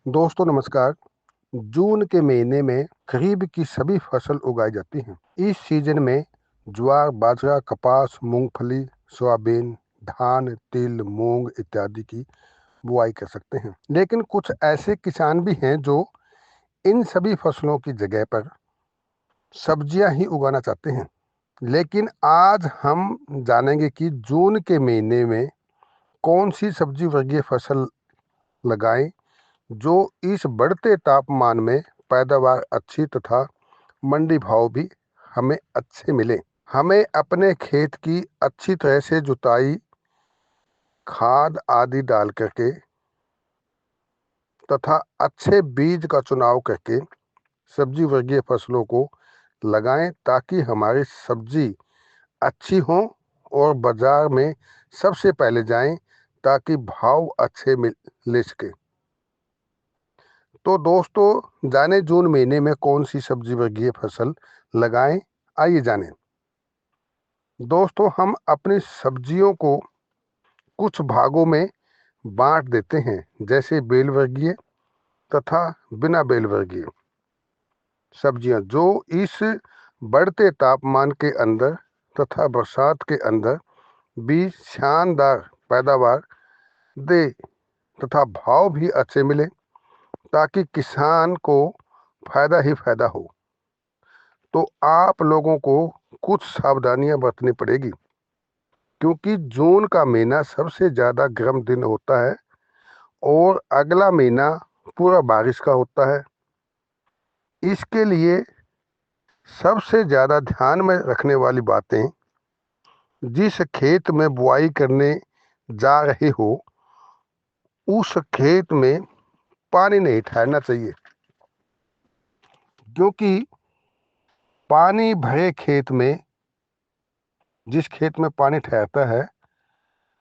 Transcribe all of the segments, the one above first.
दोस्तों नमस्कार। जून के महीने में खरीफ की सभी फसल उगाई जाती हैं। इस सीजन में ज्वार, बाजरा, कपास, मूंगफली, सोयाबीन, धान, तिल, मूंग इत्यादि की बुआई कर सकते हैं। लेकिन कुछ ऐसे किसान भी हैं जो इन सभी फसलों की जगह पर सब्जियां ही उगाना चाहते हैं। लेकिन आज हम जानेंगे कि जून के महीने में कौन सी सब्जी वर्गीय फसल लगाएं जो इस बढ़ते तापमान में पैदावार अच्छी तथा मंडी भाव भी हमें अच्छे मिले। हमें अपने खेत की अच्छी तरह से जुताई, खाद आदि डाल करके तथा अच्छे बीज का चुनाव करके सब्जी वर्गीय फसलों को लगाएं ताकि हमारी सब्जी अच्छी हो और बाजार में सबसे पहले जाएं ताकि भाव अच्छे मिल सके। तो दोस्तों जाने जून महीने में कौन सी सब्जी वर्गीय फसल लगाएं, आइए जानें। दोस्तों हम अपनी सब्जियों को कुछ भागों में बांट देते हैं, जैसे बेल वर्गीय तथा बिना बेल वर्गीय सब्जियां जो इस बढ़ते तापमान के अंदर तथा बरसात के अंदर भी शानदार पैदावार दे तथा भाव भी अच्छे मिले ताकि किसान को फायदा ही फायदा हो। तो आप लोगों को कुछ सावधानियां बरतनी पड़ेगी क्योंकि जून का महीना सबसे ज़्यादा गर्म दिन होता है और अगला महीना पूरा बारिश का होता है। इसके लिए सबसे ज़्यादा ध्यान में रखने वाली बातें, जिस खेत में बुआई करने जा रहे हो उस खेत में पानी नहीं ठहरना चाहिए, क्योंकि पानी भरे खेत में, जिस खेत में पानी ठहरता है,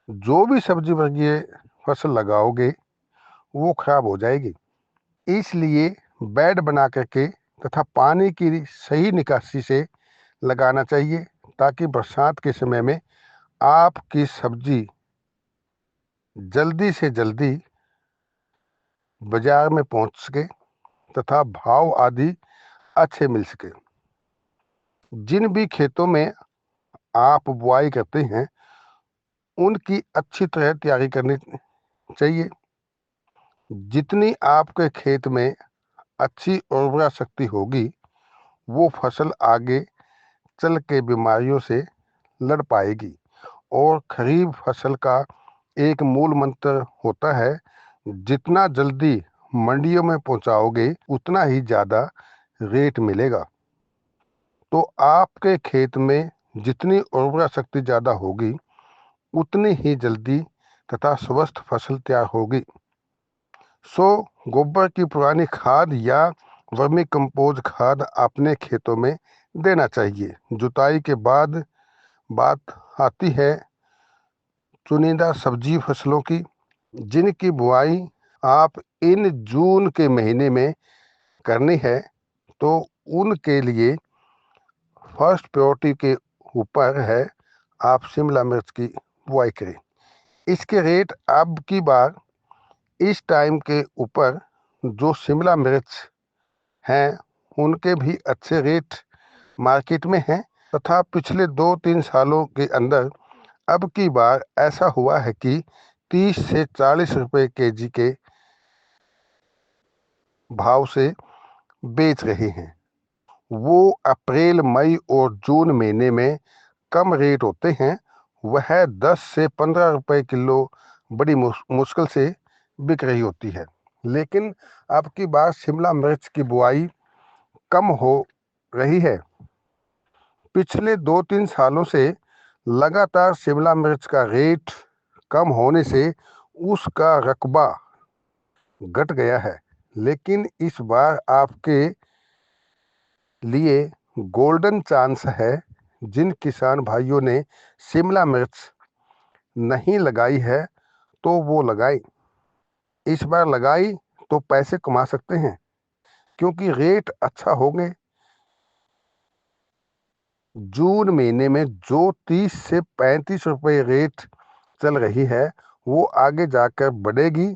जो भी सब्जी वर्गीय फसल लगाओगे वो खराब हो जाएगी। इसलिए बेड बना करके तथा पानी की सही निकासी से लगाना चाहिए ताकि बरसात के समय में आपकी सब्जी जल्दी से जल्दी बाजार में पहुंच सके तथा भाव आदि अच्छे मिल सके। जिन भी खेतों में आप बुआई करते हैं उनकी अच्छी तरह तैयारी करनी चाहिए। जितनी आपके खेत में अच्छी उर्वरा शक्ति होगी वो फसल आगे चल के बीमारियों से लड़ पाएगी। और खरीफ फसल का एक मूल मंत्र होता है, जितना जल्दी मंडियों में पहुंचाओगे उतना ही ज़्यादा रेट मिलेगा। तो आपके खेत में जितनी उर्वरा शक्ति ज़्यादा होगी उतनी ही जल्दी तथा स्वस्थ फसल तैयार होगी। सो गोबर की पुरानी खाद या वर्मी कंपोज खाद अपने खेतों में देना चाहिए। जुताई के बाद बात आती है चुनिंदा सब्जी फसलों की, जिनकी बुआई आप इन जून के महीने में करनी है। तो उनके लिए फर्स्ट प्रायोरिटी के ऊपर है आप शिमला मिर्च की बुआई करें। इसके रेट अब की बार इस टाइम के ऊपर जो शिमला मिर्च हैं उनके भी अच्छे रेट मार्केट में हैं तथा पिछले 2-3 सालों के अंदर अब की बार ऐसा हुआ है कि 30 से 40 रुपए केजी के भाव से बेच रहे हैं। वो अप्रैल, मई और जून महीने में कम रेट होते हैं, वह 10 से 15 रुपए किलो बड़ी मुश्किल से बिक रही होती है। लेकिन अब की बार शिमला मिर्च की बुआई कम हो रही है। पिछले 2-3 सालों से लगातार शिमला मिर्च का रेट कम होने से उसका रकबा घट गया है। लेकिन इस बार आपके लिए गोल्डन चांस है। जिन किसान भाइयों ने शिमला मिर्च नहीं लगाई है तो वो लगाई। इस बार लगाई तो पैसे कमा सकते हैं क्योंकि रेट अच्छा होंगे। जून महीने में जो 30 से 35 रुपए रेट चल रही है वो आगे जाकर बढ़ेगी।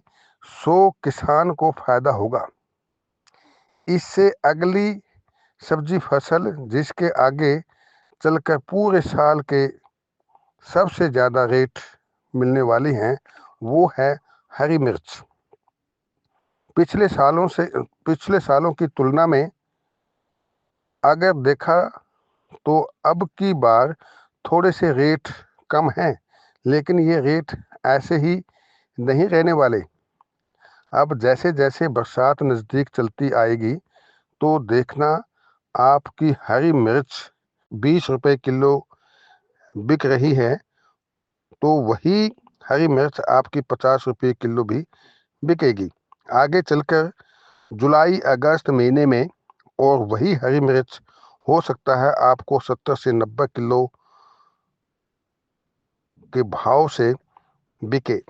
सो किसान को फायदा होगा। इससे अगली सब्जी फसल जिसके आगे चलकर पूरे साल के सबसे ज़्यादा रेट मिलने वाली हैं वो है हरी मिर्च। पिछले सालों की तुलना में अगर देखा तो अब की बार थोड़े से रेट कम हैं, लेकिन ये रेट ऐसे ही नहीं रहने वाले। अब जैसे जैसे बरसात नज़दीक चलती आएगी तो देखना आपकी हरी मिर्च 20 रुपए किलो बिक रही है, तो वही हरी मिर्च आपकी 50 रुपये किलो भी बिकेगी आगे चलकर जुलाई अगस्त महीने में। और वही हरी मिर्च हो सकता है आपको 70 से 90 किलो के भाव से बिके।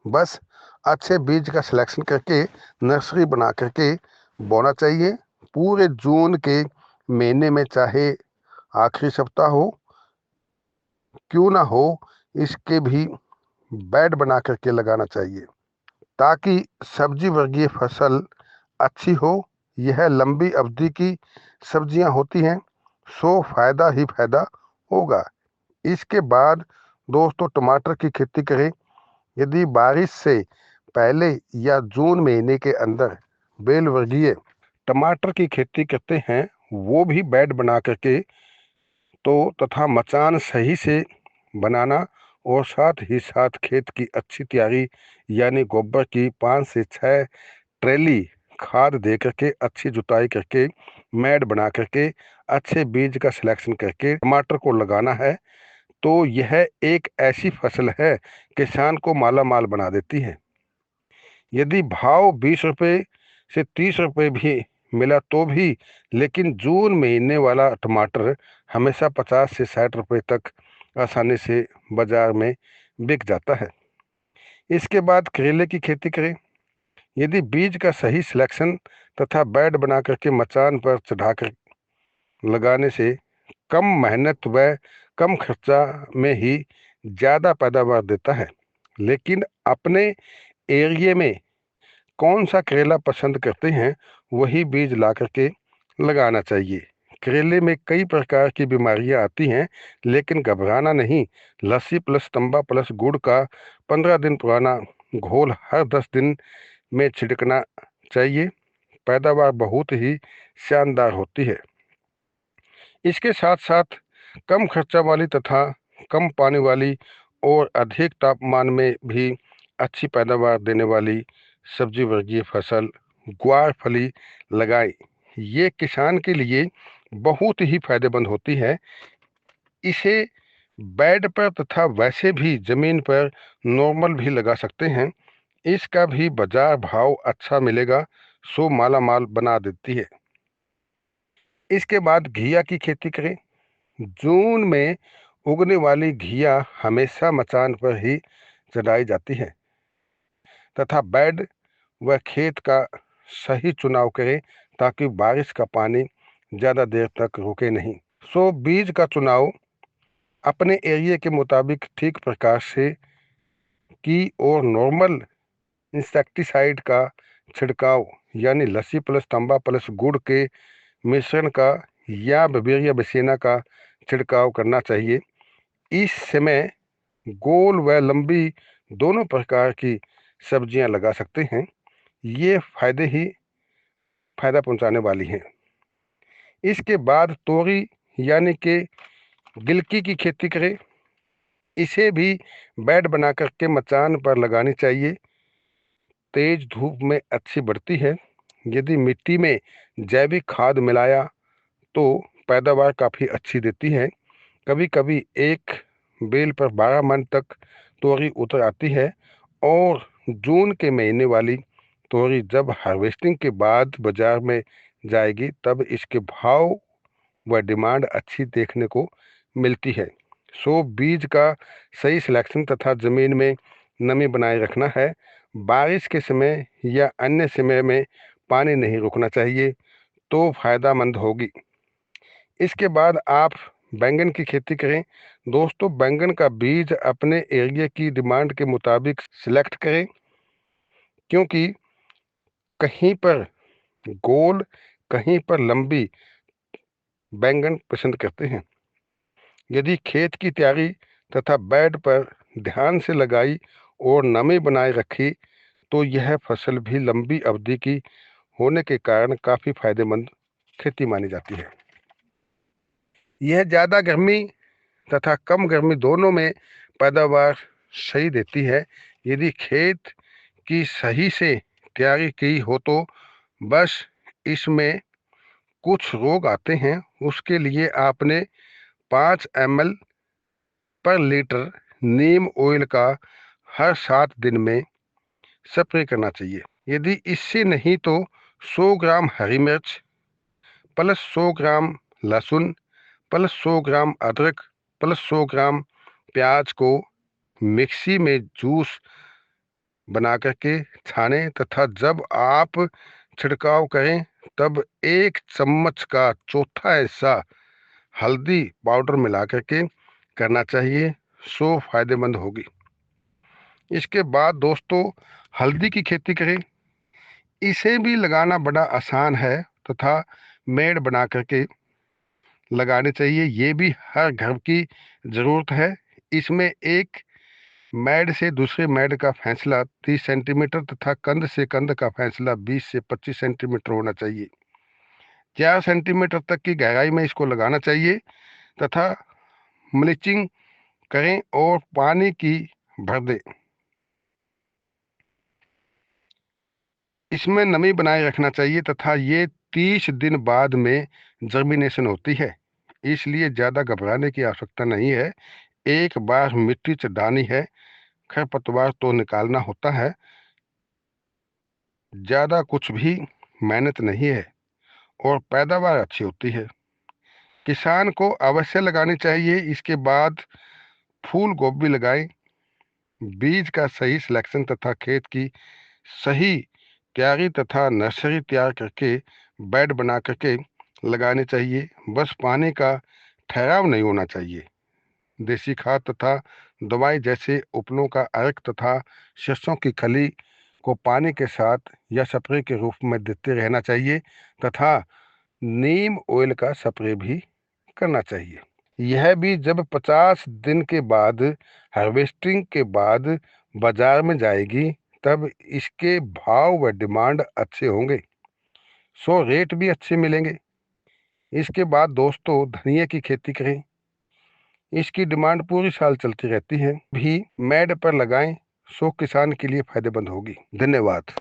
बस अच्छे बीज का सिलेक्शन करके नर्सरी बना करके बोना चाहिए। पूरे जून के महीने में चाहे आखिरी सप्ताह हो क्यों ना हो, इसके भी बेड बना करके लगाना चाहिए ताकि सब्जी वर्गीय फसल अच्छी हो। यह लंबी अवधि की सब्जियां होती हैं, सो फायदा ही फायदा होगा। इसके बाद दोस्तों टमाटर की खेती करें। यदि बारिश से पहले या जून महीने के अंदर बेल वर्गीय टमाटर की खेती करते हैं वो भी बेड बना करके तो तथा मचान सही से बनाना और साथ ही साथ खेत की अच्छी तैयारी यानी गोबर की 5 से 6 ट्रेली खाद दे करके अच्छी जुताई करके मैड बना करके अच्छे बीज का सिलेक्शन करके टमाटर को लगाना है। तो यह एक ऐसी फसल है किसान को माला माल बना देती है। यदि भाव 20 रुपये से 30 रुपये भी मिला तो भी, लेकिन जून महीने वाला टमाटर हमेशा 50 से 60 रुपये तक आसानी से बाजार में बिक जाता है। इसके बाद करेले की खेती करें। यदि बीज का सही सिलेक्शन तथा बेड बना करके मचान पर चढ़ाकर लगाने से कम मेहनत व कम खर्चा में ही ज़्यादा पैदावार देता है। लेकिन अपने एरिया में कौन सा करेला पसंद करते हैं वही बीज ला करके लगाना चाहिए। करेले में कई प्रकार की बीमारियां आती हैं, लेकिन घबराना नहीं। लस्सी प्लस तंबा प्लस गुड़ का 15 दिन पुराना घोल हर 10 दिन में छिड़कना चाहिए। पैदावार बहुत ही शानदार होती है। इसके साथ साथ कम खर्चा वाली तथा कम पानी वाली और अधिक तापमान में भी अच्छी पैदावार देने वाली सब्जी वर्गीय फसल ग्वार फली लगाएं। ये किसान के लिए बहुत ही फायदेमंद होती है। इसे बेड पर तथा वैसे भी जमीन पर नॉर्मल भी लगा सकते हैं। इसका भी बाजार भाव अच्छा मिलेगा, सो माला माल बना देती है। इसके बाद घिया की खेती करें। जून में उगने वाली घिया हमेशा मचान पर ही चढ़ाई जाती है तथा बेड व खेत का सही चुनाव करें ताकि बारिश का पानी ज़्यादा देर तक रुके नहीं। सो बीज का चुनाव अपने एरिया के मुताबिक ठीक प्रकार से की और नॉर्मल इंसेक्टिसाइड का छिड़काव यानी लस्सी प्लस तांबा प्लस गुड़ के मिश्रण का या बवेरिया बेसिना का छिड़काव करना चाहिए। इस समय गोल व लंबी दोनों प्रकार की सब्जियां लगा सकते हैं। ये फायदा पहुंचाने वाली हैं। इसके बाद तोरी यानी कि गिलकी की खेती करें। इसे भी बेड बना करके मचान पर लगानी चाहिए। तेज धूप में अच्छी बढ़ती है। यदि मिट्टी में जैविक खाद मिलाया तो पैदावार काफ़ी अच्छी देती है। कभी कभी एक बेल पर 12 मन तक तोरी उतर आती है। और जून के महीने वाली तोरी जब हार्वेस्टिंग के बाद बाजार में जाएगी तब इसके भाव व डिमांड अच्छी देखने को मिलती है। सो बीज का सही सिलेक्शन तथा ज़मीन में नमी बनाए रखना है। बारिश के समय या अन्य समय में पानी नहीं रुकना चाहिए तो फायदामंद होगी। इसके बाद आप बैंगन की खेती करें। दोस्तों बैंगन का बीज अपने एरिया की डिमांड के मुताबिक सिलेक्ट करें क्योंकि कहीं पर गोल, कहीं पर लंबी बैंगन पसंद करते हैं। यदि खेत की तैयारी तथा बेड पर ध्यान से लगाई और नमी बनाए रखी तो यह फसल भी लंबी अवधि की होने के कारण काफी फायदेमंद खेती मानी जाती है। यह ज्यादा गर्मी तथा कम गर्मी दोनों में पैदावार सही देती है। यदि खेत की सही से तैयारी की हो तो बस इसमें कुछ रोग आते हैं, उसके लिए आपने 5 ml पर लीटर नीम ऑयल का हर 7 दिन में स्प्रे करना चाहिए। यदि इससे नहीं तो 100 ग्राम हरी मिर्च प्लस 100 ग्राम लहसुन प्लस 100 ग्राम अदरक प्लस 100 ग्राम प्याज को मिक्सी में जूस बना करके छानें तथा जब आप छिड़काव करें तब 1 चम्मच का चौथा हिस्सा हल्दी पाउडर मिला करके करना चाहिए। सो फायदेमंद होगी। इसके बाद दोस्तों हल्दी की खेती करें। इसे भी लगाना बड़ा आसान है तथा मेड़ बना करके लगाने चाहिए। ये भी हर घर की ज़रूरत है। इसमें एक मेड़ से दूसरे मेड़ का फैसला 30 सेंटीमीटर तथा कंद से कंद का फैसला 20 से 25 सेंटीमीटर होना चाहिए। 4 सेंटीमीटर तक की गहराई में इसको लगाना चाहिए तथा मल्चिंग करें और पानी की भर दें। इसमें नमी बनाए रखना चाहिए तथा ये 30 दिन बाद में जर्मिनेशन होती है, इसलिए ज़्यादा घबराने की आवश्यकता नहीं है। एक बार मिट्टी चढ़ानी है, खरपतवार तो निकालना होता है, ज़्यादा कुछ भी मेहनत नहीं है और पैदावार अच्छी होती है। किसान को अवश्य लगानी चाहिए। इसके बाद फूल गोभी लगाएं। बीज का सही सिलेक्शन तथा खेत की सही तैयारी तथा नर्सरी तैयार करके बेड बना करके लगाने चाहिए। बस पानी का ठहराव नहीं होना चाहिए। देसी खाद तथा दवाई जैसे उपलों का अर्क तथा सरसों की खली को पानी के साथ या स्प्रे के रूप में देते रहना चाहिए तथा नीम ऑयल का स्प्रे भी करना चाहिए। यह भी जब 50 दिन के बाद हार्वेस्टिंग के बाद बाजार में जाएगी तब इसके भाव व डिमांड अच्छे होंगे, सो रेट भी अच्छे मिलेंगे। इसके बाद दोस्तों धनिया की खेती करें। इसकी डिमांड पूरी साल चलती रहती है। भी मेड पर लगाएं, सो किसान के लिए फायदेमंद होगी। धन्यवाद।